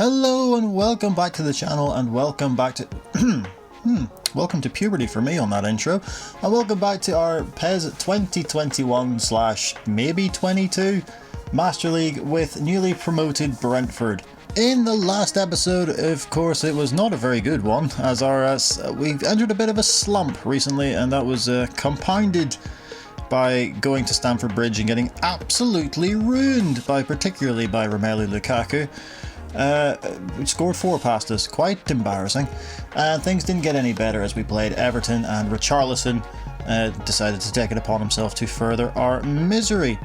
Hello and welcome back to the channel, and welcome back to welcome to puberty for me on that intro, and welcome back to our PES 2021/maybe 22 Master League with newly promoted Brentford. In the last episode, of course, it was not a very good one, as we entered a bit of a slump recently, and that was compounded by going to Stamford Bridge and getting absolutely ruined particularly by Romelu Lukaku. We scored 4 past us, quite embarrassing, and things didn't get any better as we played Everton, and Richarlison decided to take it upon himself to further our misery,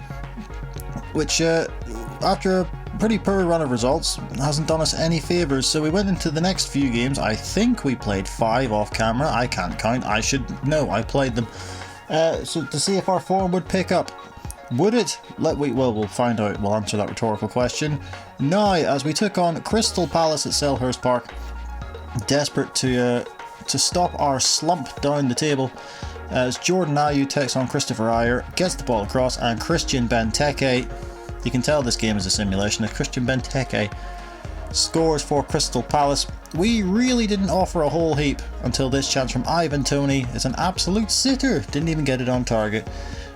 which after a pretty poor run of results hasn't done us any favours. So we went into the next few games. I think we played 5 off camera. I can't count. I should know. I played them so to see if our form would pick up. Would it? We'll find out. We'll answer that rhetorical question now, as we took on Crystal Palace at Selhurst Park, desperate to stop our slump down the table, as Jordan Ayew takes on Christopher Ayer, gets the ball across, and Christian Benteke, you can tell this game is a simulation, as Christian Benteke scores for Crystal Palace. We really didn't offer a whole heap until this chance from Ivan Toney. It's an absolute sitter, didn't even get it on target,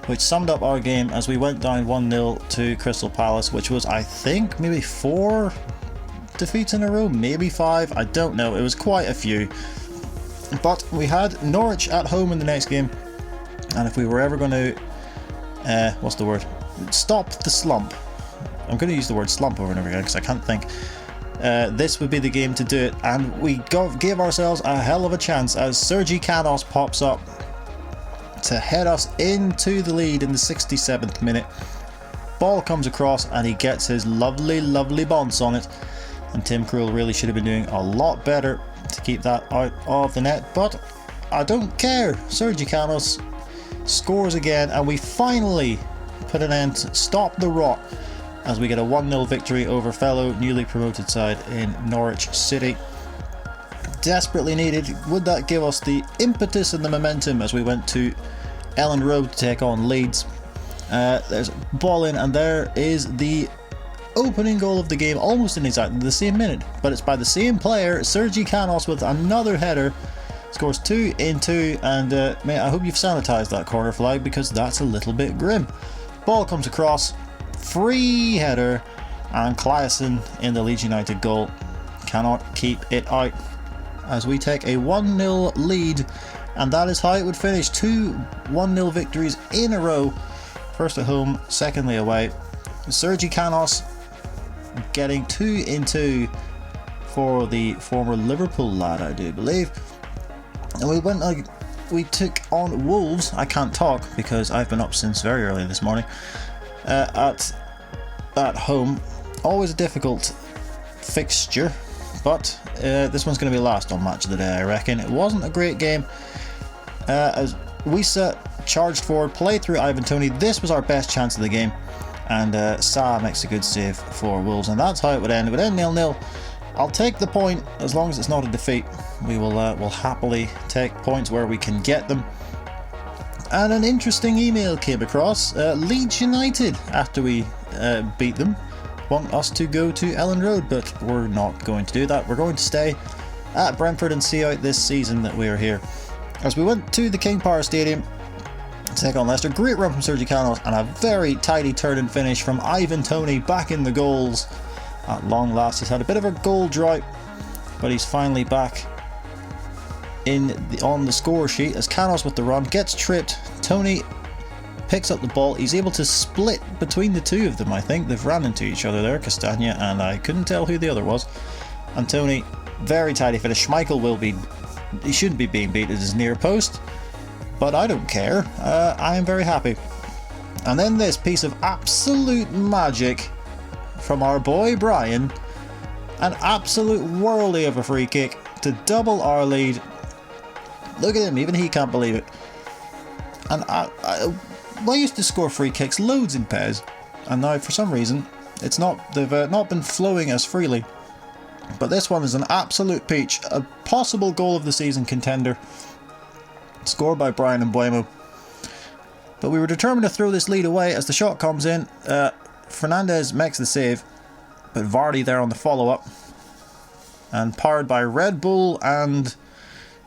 which summed up our game as we went down 1-0 to Crystal Palace, which was, I think, maybe 4 defeats in a row, maybe 5, I don't know, it was quite a few. But we had Norwich at home in the next game, and if we were ever going to, stop the slump, I'm going to use the word slump over and over again because I can't think, this would be the game to do it, and we gave ourselves a hell of a chance as Sergi Canos pops up to head us into the lead in the 67th minute. Ball comes across and he gets his lovely bounce on it, and Tim Krul really should have been doing a lot better to keep that out of the net, but I don't care. Sergi Canos scores again, and we finally put an end to stop the rot as we get a 1-0 victory over fellow newly promoted side in Norwich City. Desperately needed. Would that give us the impetus and the momentum as we went to Elland Road to take on Leeds? There's a ball in, and there is the opening goal of the game, almost in exactly the same minute, but it's by the same player, Sergi Canos, with another header. Scores 2 in 2, and mate, I hope you've sanitised that corner flag because that's a little bit grim. Ball comes across, free header, and Claesson in the Leeds United goal cannot keep it out as we take a 1-0 lead, and that is how it would finish. 2 1-0 victories in a row, first at home, secondly away. Sergi Canos getting 2 in 2 for the former Liverpool lad, I do believe. And we took on Wolves. I can't talk because I've been up since very early this morning. At home, always a difficult fixture, but this one's going to be last on match of the day, I reckon. It wasn't a great game as Wisa charged forward, played through Ivan Toney. This was our best chance of the game, and Sa makes a good save for Wolves, and that's how it would end. It would end 0-0. I'll take the point as long as it's not a defeat. We will happily take points where we can get them. And an interesting email came across. Leeds United, after we beat them, want us to go to Elland Road, but we're not going to do that. We're going to stay at Brentford and see out this season that we are here. As we went to the King Power Stadium to take on Leicester, great run from Sergi Canos and a very tidy turn and finish from Ivan Toney back in the goals. At long last, he's had a bit of a goal drought, but he's finally back on the score sheet as Canos with the run gets tripped. Toney picks up the ball. He's able to split between the two of them. I think they've ran into each other there, Castagna, and I couldn't tell who the other was. And Toney, very tidy finish. Schmeichel he shouldn't be being beat at his near post, but I don't care. I am very happy. And then this piece of absolute magic from our boy Brian, an absolute whirly of a free kick to double our lead. Look at him, even he can't believe it. And I used to score free kicks loads in PES, and now for some reason they've not been flowing as freely. But this one is an absolute peach, a possible goal of the season contender, scored by Brian Mbuemo. But we were determined to throw this lead away as the shot comes in. Fernandez makes the save, but Vardy there on the follow-up And powered by Red Bull and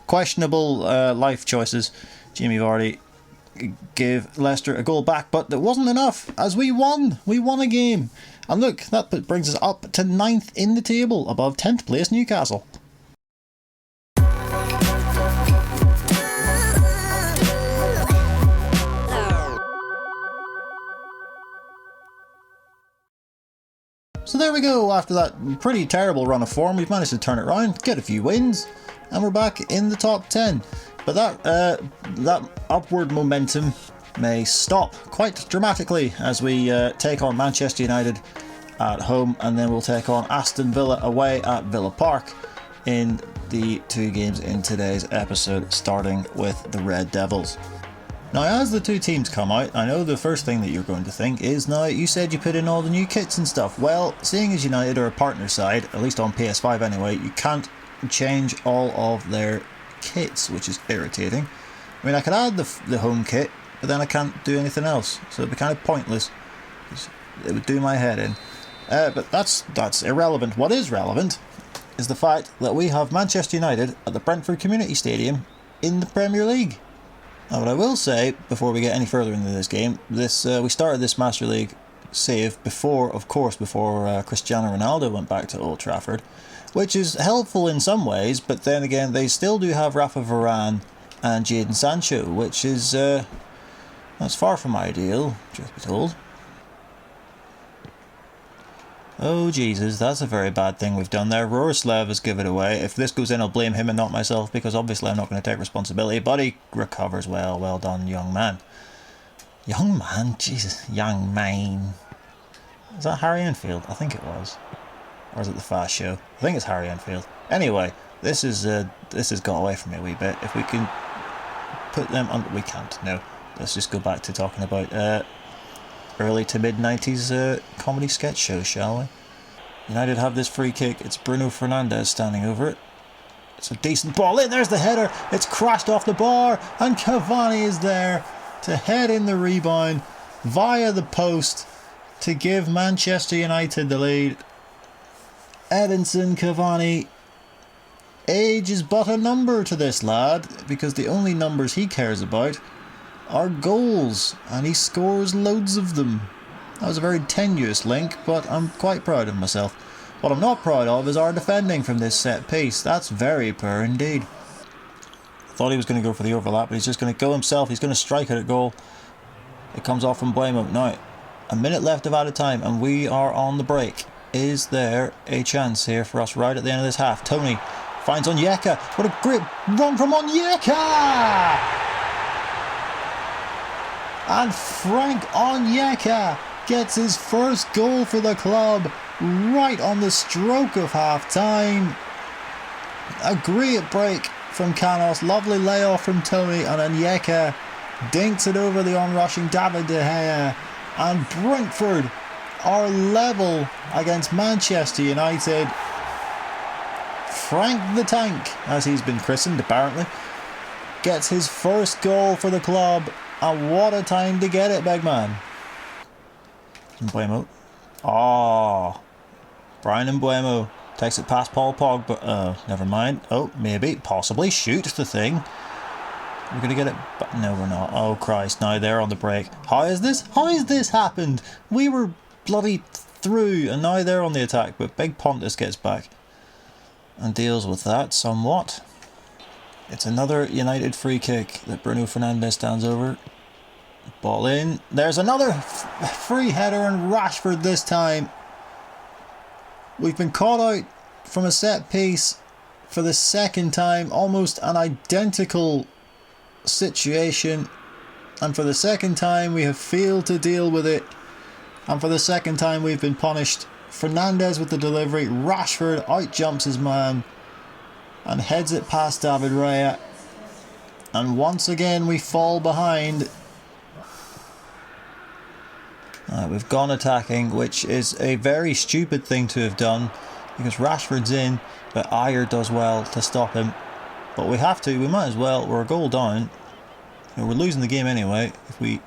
questionable life choices, Jamie Vardy gave Leicester a goal back, but it wasn't enough, as we won. We won a game. And look, that brings us up to 9th in the table, above 10th place Newcastle. So there we go. After that pretty terrible run of form, we've managed to turn it around, get a few wins, and we're back in the top 10. But that upward momentum may stop quite dramatically as we take on Manchester United at home, and then we'll take on Aston Villa away at Villa Park in the 2 games in today's episode, starting with the Red Devils. Now, as the 2 teams come out, I know the first thing that you're going to think is, now, you said you put in all the new kits and stuff. Well, seeing as United are a partner side, at least on PS5 anyway, you can't change all of their kits, which is irritating. I mean, I could add the home kit, but then I can't do anything else, so it'd be kind of pointless. It would do my head in. But that's irrelevant. What is relevant is the fact that we have Manchester United at the Brentford Community Stadium in the Premier League. Now, what I will say, before we get any further into this game, we started this Master League save before Cristiano Ronaldo went back to Old Trafford, which is helpful in some ways, but then again, they still do have Rafa Varane and Jadon Sancho, which is that's far from ideal, truth be told. Oh Jesus, that's a very bad thing we've done there. Rorislav has given it away. If this goes in, I'll blame him and not myself, because obviously I'm not going to take responsibility, but he recovers well. Well done, young man. Young man? Jesus, young man. Is that Harry Enfield? I think it was. Or is it the Fast Show? I think it's Harry Enfield. Anyway, this has got away from me a wee bit. If we can put them on... We can't, no. Let's just go back to talking about early to mid-90s comedy sketch shows, shall we? United have this free kick. It's Bruno Fernandes standing over it. It's a decent ball in. There's the header. It's crashed off the bar, and Cavani is there to head in the rebound via the post to give Manchester United the lead. Edinson Cavani. Age is but a number to this lad, because the only numbers he cares about are goals, and he scores loads of them. That was a very tenuous link, but I'm quite proud of myself. What I'm not proud of is our defending from this set piece. That's very poor indeed. I thought he was going to go for the overlap, but he's just going to go himself. He's going to strike it at goal. It comes off from Mbeumo. Now, a minute left of added time, and we are on the break. Is there a chance here for us right at the end of this half? Tony finds Onyeka. What a great run from Onyeka! And Frank Onyeka gets his first goal for the club right on the stroke of half time. A great break from Canos, lovely layoff from Tony, and Onyeka dinks it over the onrushing David De Gea, and Brentford are level against Manchester United. Frank the Tank, as he's been christened apparently, gets his first goal for the club. And what a time to get it, big man. Mbeumo. Oh. Brian Mbeumo takes it past Paul Pogba. Oh, never mind. Oh, maybe. Possibly. Shoot the thing. We're going to get it. But no, we're not. Oh, Christ. Now they're on the break. How is this? How has this happened? We were bloody through, and now they're on the attack. But Big Pontus gets back and deals with that somewhat. It's another United free kick that Bruno Fernandes stands over. Ball in. There's another free header, and Rashford this time. We've been caught out from a set piece for the second time. Almost an identical situation. And for the second time we have failed to deal with it. And for the second time we've been punished. Fernandes with the delivery. Rashford out jumps his man and heads it past David Raya. And once again we fall behind. We've gone attacking, which is a very stupid thing to have done, because Rashford's in, but Ayer does well to stop him. But we have to, we might as well, we're a goal down. You know, we're losing the game anyway, so we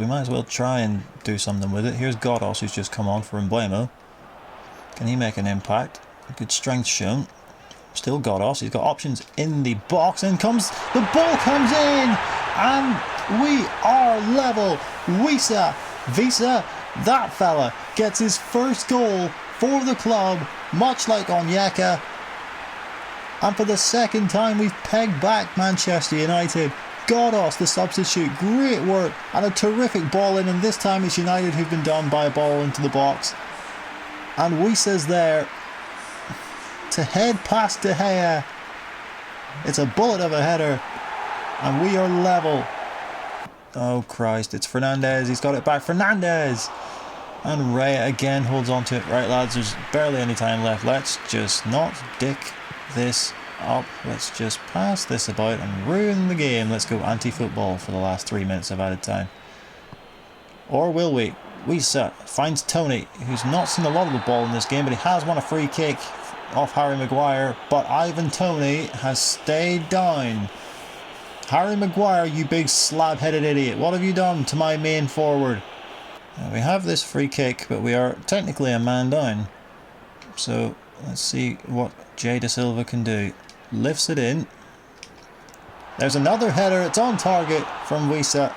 might as well try and do something with it. Here's Godos, who's just come on for Mbeumo. Can he make an impact? Good strength shown. Still got us. He's got options in the box, and the ball comes in, and we are level. Visa, that fella gets his first goal for the club, much like Onyeka. And for the second time, we've pegged back Manchester United. Godos, the substitute, great work, and a terrific ball in, and this time it's United who've been done by a ball into the box. And Wisa's there to head past De Gea. It's a bullet of a header, and we are level. Oh Christ, it's Fernandez, he's got it back, Fernandez! And Ray again holds on to it. Right lads, there's barely any time left. Let's just not dick this up. Let's just pass this about and ruin the game. Let's go anti-football for the last 3 minutes of added time. Or will we? Wisa finds Tony, who's not seen a lot of the ball in this game, but he has won a free kick off Harry Maguire, but Ivan Toney has stayed down. Harry Maguire, you big slab-headed idiot, what have you done to my main forward? We have this free kick, but we are technically a man down. So let's see what Jay Da Silva can do. Lifts it in. There's another header, it's on target from Wisa,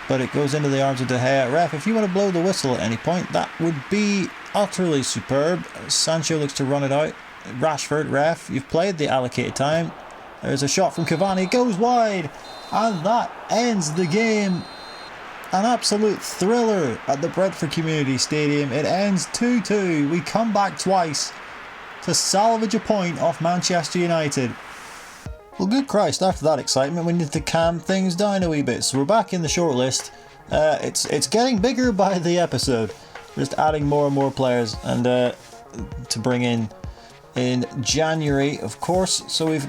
but it goes into the arms of De Gea. Ref, if you want to blow the whistle at any point, that would be utterly superb. Sancho looks to run it out. Rashford, ref, you've played the allocated time. There's a shot from Cavani, goes wide, and that ends the game. An absolute thriller at the Brentford Community Stadium. It ends 2-2. We come back twice to salvage a point off Manchester United. Well, good Christ, after that excitement we need to calm things down a wee bit. So we're back in the shortlist. It's getting bigger by the episode. We're just adding more and more players, and to bring in January, of course. So we've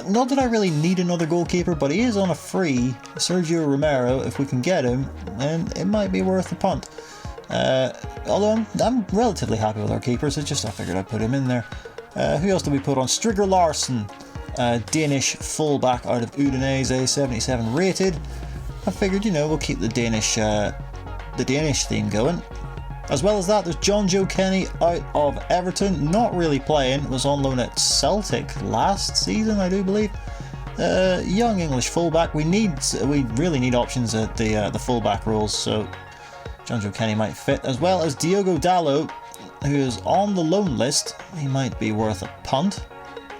not that I really need another goalkeeper, but he is on a free. Sergio Romero, if we can get him, then it might be worth a punt. Although I'm relatively happy with our keepers, I figured I'd put him in there. Who else did we put on? Striger Larsen, Danish fullback out of Udinese, 77 rated. I figured, we'll keep the Danish theme going. As well as that, there's John Joe Kenny out of Everton, not really playing, was on loan at Celtic last season, I do believe. Young English fullback. We really need options at the fullback roles, so John Joe Kenny might fit, as well as Diogo Dalot, who is on the loan list. He might be worth a punt.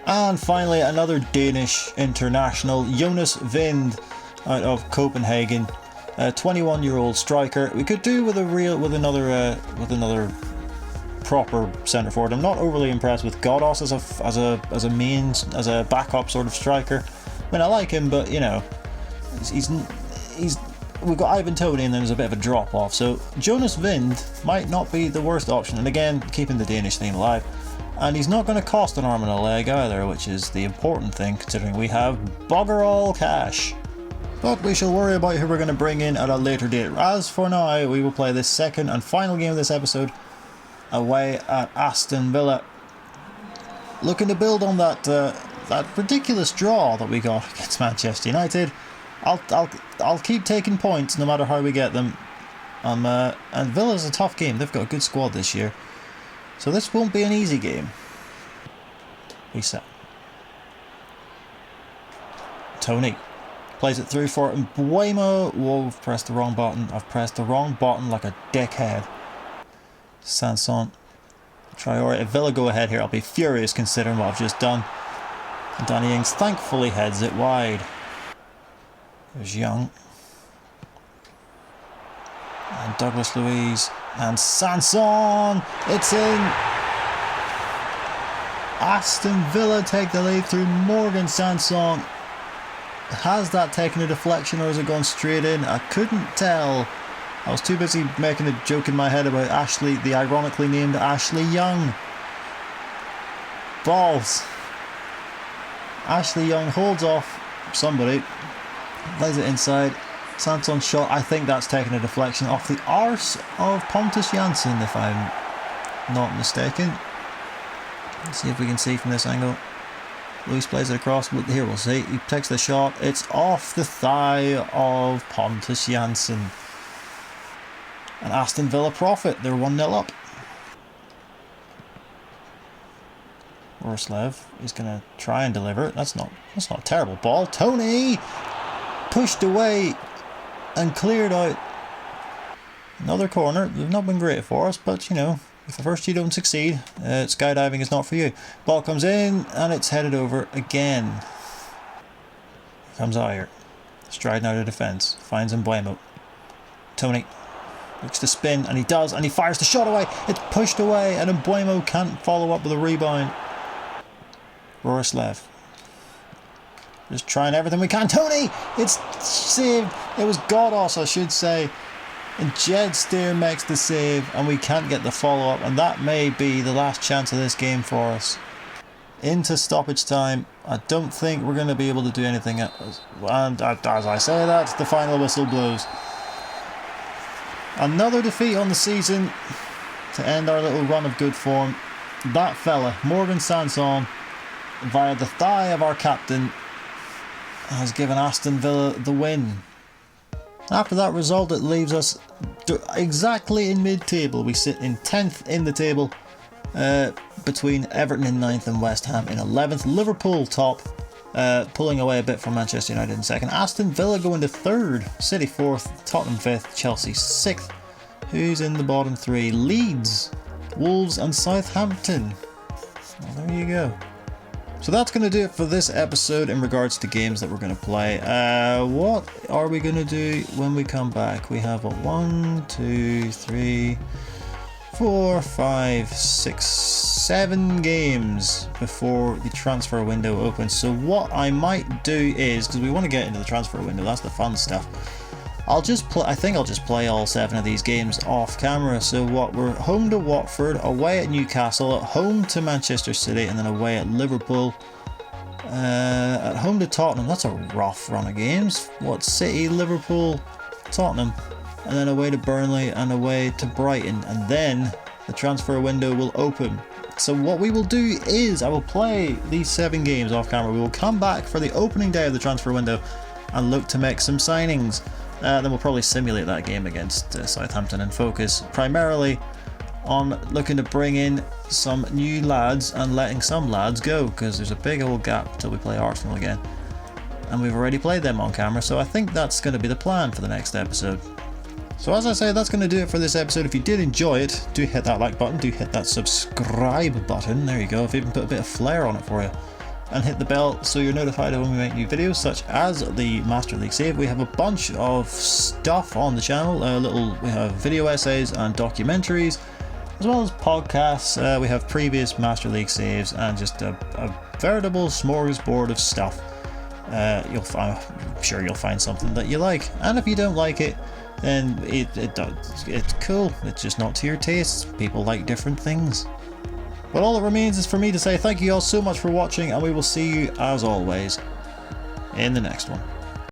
And finally, another Danish international, Jonas Vind out of Copenhagen. 21-year-old striker. We could do with another proper centre forward. I'm not overly impressed with Godos as a backup sort of striker. I mean, I like him, but he's we've got Ivan Toney, and then there's a bit of a drop off. So Jonas Vind might not be the worst option, and again, keeping the Danish theme alive. And he's not going to cost an arm and a leg either, which is the important thing, considering we have bugger all cash. But we shall worry about who we're going to bring in at a later date. As for now, we will play the second and final game of this episode away at Aston Villa. Looking to build on that ridiculous draw that we got against Manchester United. I'll keep taking points no matter how we get them. And Villa's a tough game. They've got a good squad this year, so this won't be an easy game. Reset. Tony plays it through for Mbuemo. Whoa, I've pressed the wrong button. I've pressed the wrong button like a dickhead. Sanson. Traore. If Villa go ahead here, I'll be furious considering what I've just done. And Danny Ings thankfully heads it wide. There's Young. And Douglas Luiz. And Sanson. It's in. Aston Villa take the lead through Morgan Sanson. Has that taken a deflection or has it gone straight in? I couldn't tell. I was too busy making a joke in my head about Ashley, the ironically named Ashley Young. Balls. Ashley Young holds off somebody, lays it inside. Sanson's shot, I think that's taken a deflection off the arse of Pontus Jansson, if I'm not mistaken. Let's see if we can see from this angle. Luis plays it across. Here we'll see. He takes the shot. It's off the thigh of Pontus Jansson. And Aston Villa profit. They're 1-0 up. Roslev is going to try and deliver it. That's not a terrible ball. Tony pushed away and cleared out. Another corner. They've not been great for us, but you know, if at first you don't succeed, skydiving is not for you. Ball comes in and it's headed over again. Here comes Ayer, striding out of defence, finds Mbuemo. Tony looks to spin, and he does, and he fires the shot away. It's pushed away, and Mbuemo can't follow up with a rebound. Roslev just trying everything we can. Tony, it's saved. It was Godos, I should say. And Jed Steer makes the save, and we can't get the follow-up, and that may be the last chance of this game for us. Into stoppage time. I don't think we're going to be able to do anything else. And as I say that, the final whistle blows. Another defeat on the season to end our little run of good form. That fella, Morgan Sanson, via the thigh of our captain, has given Aston Villa the win. After that result, it leaves us exactly in mid-table. We sit in 10th in the table, between Everton in 9th and West Ham in 11th. Liverpool top, pulling away a bit from Manchester United in 2nd. Aston Villa going to 3rd, City 4th, Tottenham 5th, Chelsea 6th. Who's in the bottom 3? Leeds, Wolves and Southampton. Well, there you go. So that's going to do it for this episode in regards to games that we're going to play. What are we going to do when we come back? We have a 1, 2, 3, 4, 5, 6, 7 games before the transfer window opens. So what I might do is, because we want to get into the transfer window, that's the fun stuff. I think I'll just play all 7 of these games off camera. So we're home to Watford, away at Newcastle, at home to Manchester City, and then away at Liverpool. At home to Tottenham. That's a rough run of games. City, Liverpool, Tottenham, and then away to Burnley and away to Brighton, and then the transfer window will open. So what we will do is I will play these 7 games off camera. We will come back for the opening day of the transfer window and look to make some signings. Then we'll probably simulate that game against Southampton and focus primarily on looking to bring in some new lads and letting some lads go, because there's a big old gap till we play Arsenal again, and we've already played them on camera, so I think that's going to be the plan for the next episode. So as I say, that's going to do it for this episode. If you did enjoy it, do hit that like button, do hit that subscribe button, there you go, I've even put a bit of flair on it for you. And hit the bell so you're notified when we make new videos, such as the Master League save. We have a bunch of stuff on the channel. We have video essays and documentaries, as well as podcasts. We have previous Master League saves and just a veritable smorgasbord of stuff. I'm sure you'll find something that you like, and if you don't like it, then it's cool. It's just not to your taste. People like different things. But all that remains is for me to say thank you all so much for watching, and we will see you, as always, in the next one.